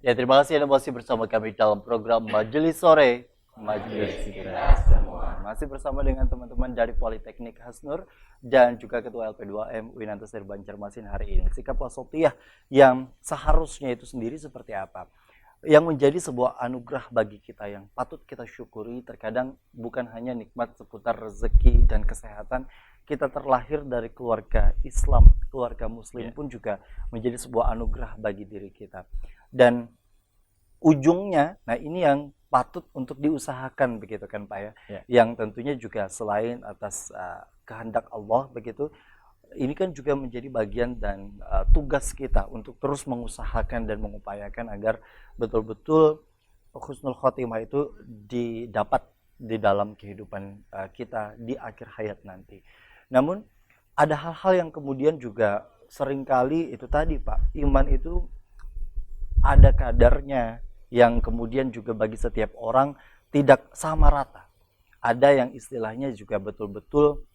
Ya, terima kasih Anda masih bersama kami dalam program Majelis Sore. Majelis kita semua. Masih bersama dengan teman-teman dari Politeknik Hasnur dan juga Ketua LP2M Winanto Seri Banjarmasin hari ini. Sikap wasatiyah yang seharusnya itu sendiri seperti apa? Yang menjadi sebuah anugerah bagi kita yang patut kita syukuri. Terkadang bukan hanya nikmat seputar rezeki dan kesehatan, kita terlahir dari keluarga Islam, keluarga Muslim pun juga menjadi sebuah anugerah bagi diri kita. Dan ujungnya, nah ini yang patut untuk diusahakan begitu kan Pak ya, yang tentunya juga selain atas kehendak Allah begitu, ini kan juga menjadi bagian dan tugas kita untuk terus mengusahakan dan mengupayakan agar betul-betul husnul khotimah itu didapat di dalam kehidupan kita di akhir hayat nanti. Namun ada hal-hal yang kemudian juga seringkali itu tadi Pak, iman itu ada kadarnya yang kemudian juga bagi setiap orang tidak sama rata. Ada yang istilahnya juga betul-betul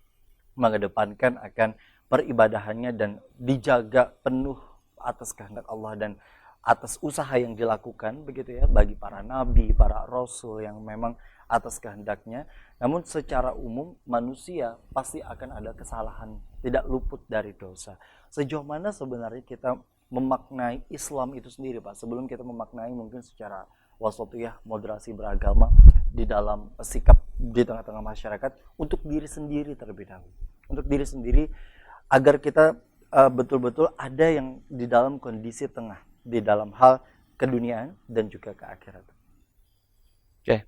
mengedepankan akan peribadahannya dan dijaga penuh atas kehendak Allah dan atas usaha yang dilakukan begitu ya bagi para nabi, para rasul yang memang atas kehendaknya. Namun secara umum manusia pasti akan ada kesalahan, tidak luput dari dosa. Sejauh mana sebenarnya kita memaknai Islam itu sendiri Pak, sebelum kita memaknai mungkin secara wasatiyah, moderasi beragama di dalam sikap di tengah-tengah masyarakat untuk diri sendiri terlebih dahulu, untuk diri sendiri agar kita betul-betul ada yang di dalam kondisi tengah di dalam hal keduniaan dan juga keakhirat. Oke.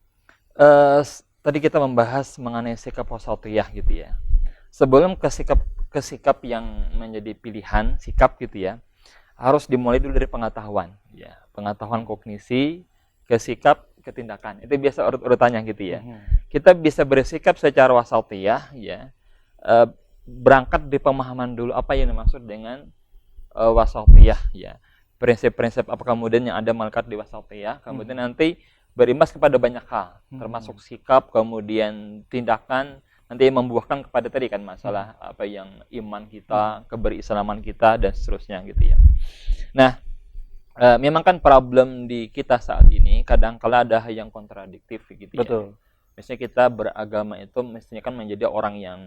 Tadi kita membahas mengenai sikap wasatiyah gitu ya. Sebelum ke sikap yang menjadi pilihan sikap gitu ya, harus dimulai dulu dari pengetahuan ya, pengetahuan kognisi, ke sikap, ke tindakan. Itu biasa urut-urutannya gitu ya. Kita bisa bersikap secara wasatiyah ya, berangkat dari pemahaman dulu apa yang dimaksud dengan wasatiyah ya, prinsip-prinsip apa kemudian yang ada melekat di wasatiyah, kemudian nanti berimbas kepada banyak hal, termasuk sikap, kemudian tindakan, nanti membuahkan kepada tadi kan masalah apa yang iman kita, keberislaman kita dan seterusnya gitu ya. Nah, memang kan problem di kita saat ini kadang-kala ada hal yang kontradiktif gitu ya. Betul. Misalnya kita beragama itu mestinya kan menjadi orang yang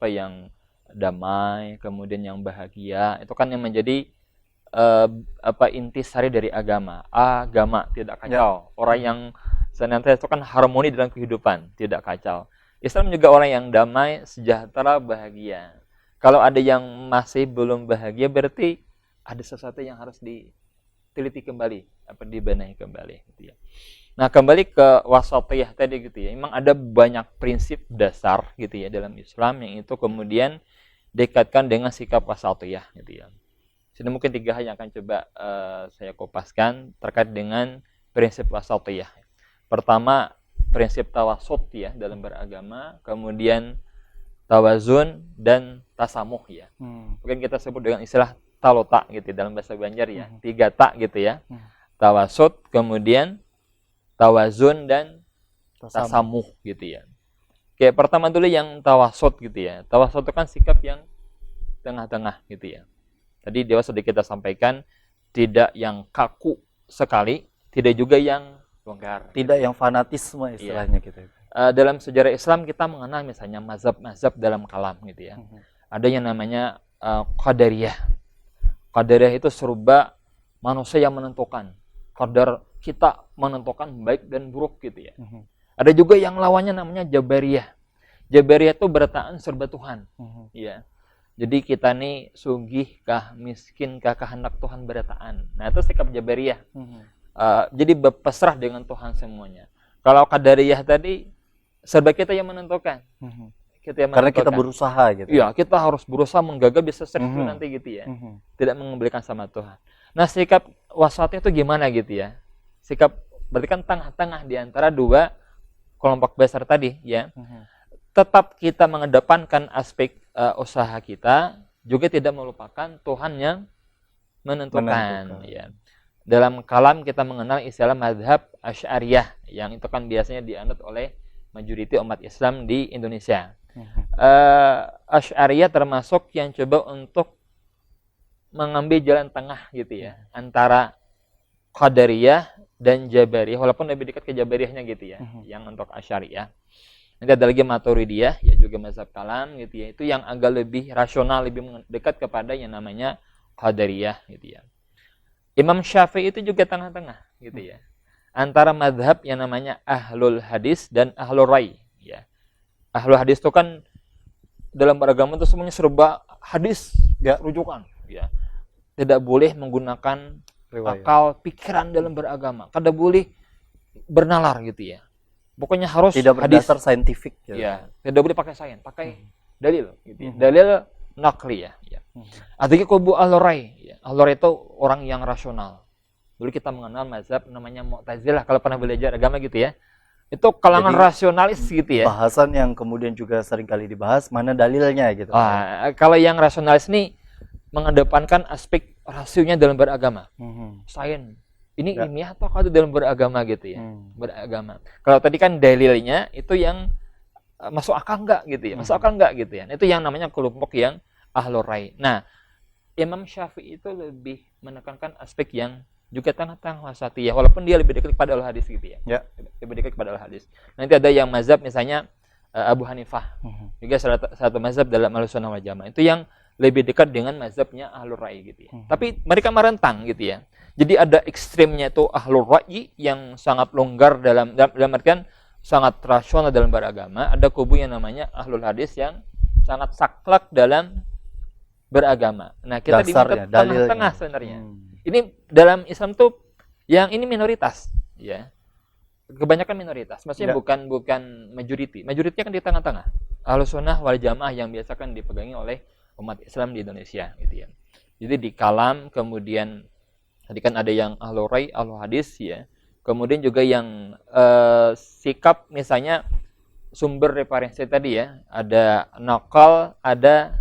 yang damai, kemudian yang bahagia. Itu kan yang menjadi intisari dari agama. Agama tidak kacau. Orang yang senantiasa itu kan harmoni dalam kehidupan, tidak kacau. Islam juga orang yang damai, sejahtera, bahagia. Kalau ada yang masih belum bahagia, berarti ada sesuatu yang harus diteliti kembali, dibenahi kembali. Gitu ya. Nah, kembali ke wasatiyah tadi gitu ya. Memang ada banyak prinsip dasar gitu ya dalam Islam yang itu kemudian dikaitkan dengan sikap wasatiyah gitu ya. Jadi mungkin 3 hal yang akan coba saya kupaskan terkait dengan prinsip wasatiyah. Pertama, prinsip tawasut ya dalam beragama, kemudian tawazun dan tasamuh ya. Mungkin kita sebut dengan istilah talota gitu dalam bahasa Banjar ya. 3 tak gitu ya. Tawasut, kemudian tawazun dan tasamuh gitu ya. Oke, pertama dulu yang tawasut gitu ya. Tawasut itu kan sikap yang tengah-tengah gitu ya. Tadi Dewa sudah kita sampaikan, tidak yang kaku sekali, tidak juga yang longgar. Tidak yang fanatisme istilahnya gitu. Dalam sejarah Islam kita mengenal misalnya mazhab-mazhab dalam kalam gitu ya. Ada yang namanya qadariyah. Qadariyah itu serupa manusia yang menentukan. Qadar kita menentukan baik dan buruk gitu ya. Ada juga yang lawannya namanya jabariyah. Jabariyah itu bertahan serba Tuhan. Ya. Jadi kita nih sugih kah, miskin kah, kehendak Tuhan bertahan. Nah itu sikap jabariyah. Jadi berpasrah dengan Tuhan semuanya. Kalau qadariyah tadi serba kita yang menentukan. Karena kita berusaha gitu. Iya, kita harus berusaha menggagal bisa serius nanti gitu ya. Tidak mengembalikan sama Tuhan. Nah, sikap wasatiyah itu gimana gitu ya? Sikap berarti kan tengah-tengah di antara 2 kelompok besar tadi ya. Tetap kita mengedepankan aspek usaha kita, juga tidak melupakan Tuhan yang menentukan. Ya. Dalam kalam kita mengenal istilah mazhab Asy'ariyah yang itu kan biasanya dianut oleh majoriti umat Islam di Indonesia. Asy'ariyah termasuk yang coba untuk mengambil jalan tengah gitu ya antara Qadariyah dan Jabariyah, walaupun lebih dekat ke Jabariyahnya gitu ya, yang untuk Asy'ariyah. Nanti ada lagi Maturidiyah, ya juga mazhab kalam gitu ya. Itu yang agak lebih rasional, lebih dekat kepada yang namanya Qadariyah gitu ya. Imam Syafi'i itu juga tengah-tengah gitu ya. Antara mazhab yang namanya Ahlul Hadis dan Ahlul Rai ya. Ahlul Hadis itu kan dalam beragama itu semuanya serba hadis, ya, rujukan ya. Tidak boleh menggunakan Riwayat. akal pikiran dalam beragama. Kada boleh bernalar gitu ya. Pokoknya harus Tidak hadis. berdasar saintifik. Ya, tidak boleh pakai sains, pakai dalil gitu ya. Dalil nakliyah ya. Adanya kubu Al-Rai ya. Al-Rai itu orang yang rasional. Dulu kita mengenal mazhab namanya Mu'tazilah kalau pernah belajar agama gitu ya. Itu kalangan Jadi, rasionalis gitu ya. Bahasan yang kemudian juga sering kali dibahas, mana dalilnya gitu. Kalau yang rasionalis ini mengedepankan aspek rasionya dalam beragama. Sains. Ini Ya. ilmiah atau kalau dalam beragama gitu ya. Beragama. Kalau tadi kan dalilnya itu yang masuk akal enggak gitu ya. Masuk akal enggak gitu ya. Itu yang namanya kelompok yang Ahlul Rai. Nah, Imam Syafi'i itu lebih menekankan aspek yang juga tengah-tengah wasatiyah, walaupun dia lebih dekat kepada al-hadis gitu ya. Ya. Lebih dekat kepada al-hadis. Nanti ada yang mazhab misalnya Abu Hanifah. Juga satu mazhab dalam Ahlussunnah wal Jamaah. Itu yang lebih dekat dengan mazhabnya Ahlul Rai gitu ya. Tapi mereka merentang gitu ya. Jadi ada ekstrimnya itu Ahlul Rai yang sangat longgar dalam artian sangat rasional dalam beragama. Ada kubu yang namanya Ahlul Hadis yang sangat saklek dalam beragama. Nah, kita diminta tengah-tengah sebenarnya. Ini dalam Islam tuh yang ini minoritas, ya. Kebanyakan minoritas. Maksudnya bukan majority. Majority kan di tengah-tengah. Ahlussunnah wal Jamaah yang biasa kan dipegangi oleh umat Islam di Indonesia gitu ya. Jadi di kalam, kemudian tadi kan ada yang Ahlul Rai, Ahlul Hadis ya. Kemudian juga yang sikap misalnya sumber referensi tadi ya, ada nakal, ada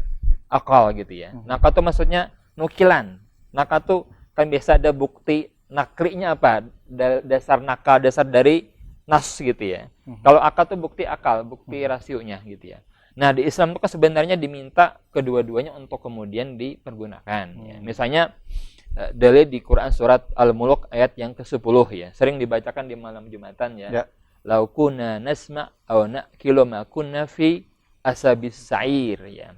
akal gitu ya. Nakal itu maksudnya nukilan. Nakal itu kan biasa ada bukti naklinya apa? Dasar nakal, dasar dari nas gitu ya. Kalau akal itu bukti akal, bukti rasionya gitu ya. Nah, di Islam itu kan sebenarnya diminta kedua-duanya untuk kemudian dipergunakan ya. Misalnya dalil di Quran surat Al-Mulk ayat yang ke-10 ya. Sering dibacakan di malam Jumatan ya. Lau kunna nasma aw naqilu ma kunna fi asabis sa'ir ya.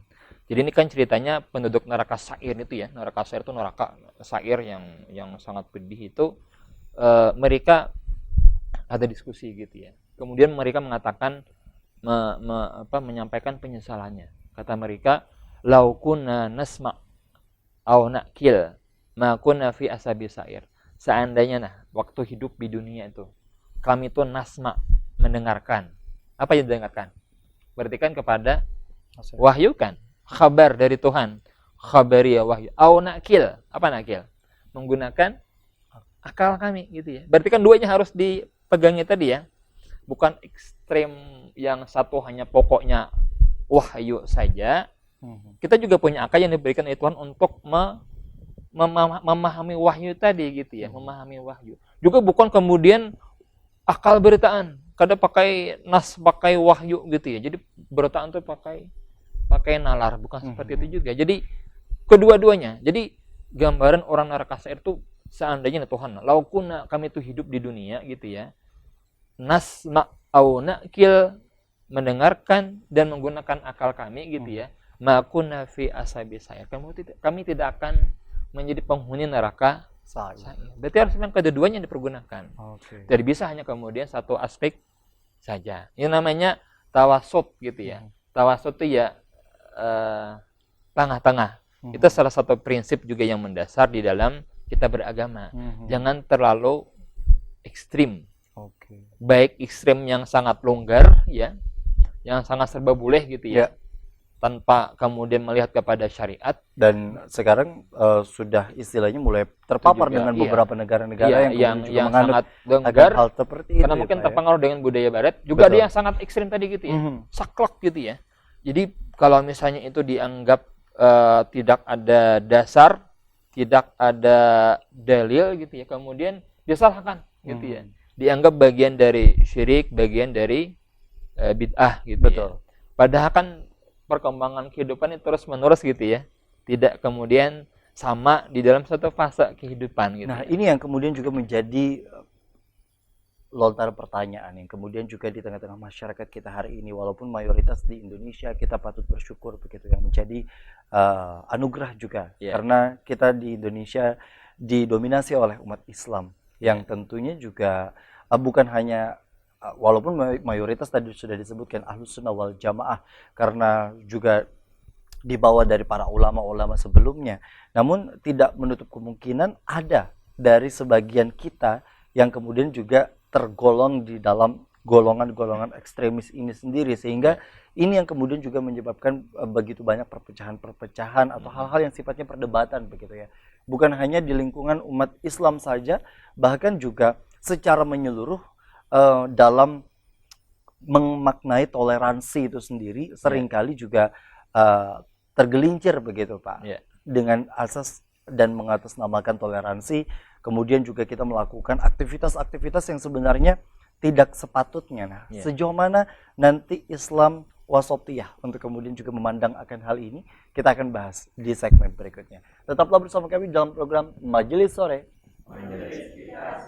Jadi ini kan ceritanya penduduk neraka Sa'ir itu ya. Neraka Sa'ir itu neraka Sa'ir yang sangat pedih itu, mereka ada diskusi gitu ya. Kemudian mereka mengatakan menyampaikan penyesalannya. Kata mereka, lau kunna nasma aw naqil ma kunna fi asabis sa'ir. Seandainya waktu hidup di dunia itu kami itu nasma, mendengarkan. Apa yang didengarkan? Berarti kan kepada wahyu kan? Khabar dari Tuhan, khabariyah wahyu. Au nakil, apa nakil? Menggunakan akal kami gitu ya. Berarti kan duanya harus dipegangi tadi ya. Bukan ekstrem yang satu hanya pokoknya wahyu saja. Kita juga punya akal yang diberikan oleh Tuhan untuk memahami wahyu tadi gitu ya, memahami wahyu. Juga bukan kemudian akal beritaan, kada pakai nas, pakai wahyu gitu ya. Jadi beritaan tuh pakai nalar, bukan seperti itu juga. Jadi kedua-duanya. Jadi gambaran orang neraka Sa'ir itu seandainya Tuhan, laukuna kami itu hidup di dunia gitu ya. Nasma au naqil, mendengarkan dan menggunakan akal kami gitu ya. Ma kunna fi ashabis sa'ir. Kami tidak akan menjadi penghuni neraka Sa'ir. Berarti harus memang kedua-duanya dipergunakan. Jadi bisa hanya kemudian satu aspek saja. Ini namanya tawasut gitu ya. Tawasut itu ya tengah-tengah. Itu salah satu prinsip juga yang mendasar di dalam kita beragama. Jangan terlalu ekstrim. Baik ekstrim yang sangat longgar ya, yang sangat serba boleh gitu ya. Tanpa kemudian melihat kepada syariat. Dan sekarang sudah istilahnya mulai terpapar juga, dengan beberapa negara-negara yang sangat longgar hal seperti itu. Karena mungkin terpengaruh dengan budaya barat. Juga ada yang sangat ekstrim tadi gitu ya. Saklek gitu ya. Jadi kalau misalnya itu dianggap tidak ada dasar, tidak ada dalil gitu ya, kemudian disalahkan gitu ya. Dianggap bagian dari syirik, bagian dari bid'ah gitu ya. Padahal kan perkembangan kehidupan itu terus-menerus gitu ya. Tidak kemudian sama di dalam satu fase kehidupan gitu. Nah, ini yang kemudian juga menjadi lontar pertanyaan yang kemudian juga di tengah-tengah masyarakat kita hari ini, walaupun mayoritas di Indonesia, kita patut bersyukur begitu yang menjadi anugerah juga, karena kita di Indonesia didominasi oleh umat Islam yang tentunya juga bukan hanya walaupun mayoritas tadi sudah disebutkan Ahlus Sunnah wal Jamaah, karena juga dibawa dari para ulama-ulama sebelumnya, namun tidak menutup kemungkinan ada dari sebagian kita yang kemudian juga tergolong di dalam golongan-golongan ekstremis ini sendiri, sehingga ini yang kemudian juga menyebabkan begitu banyak perpecahan-perpecahan atau hal-hal yang sifatnya perdebatan begitu ya, bukan hanya di lingkungan umat Islam saja, bahkan juga secara menyeluruh dalam memaknai toleransi itu sendiri seringkali juga tergelincir begitu Pak, dengan asas dan mengatasnamakan toleransi. Kemudian juga kita melakukan aktivitas-aktivitas yang sebenarnya tidak sepatutnya. Nah, sejauh mana nanti Islam wasatiyah untuk kemudian juga memandang akan hal ini, kita akan bahas di segmen berikutnya. Tetaplah bersama kami dalam program Majelis Sore. Majelis kita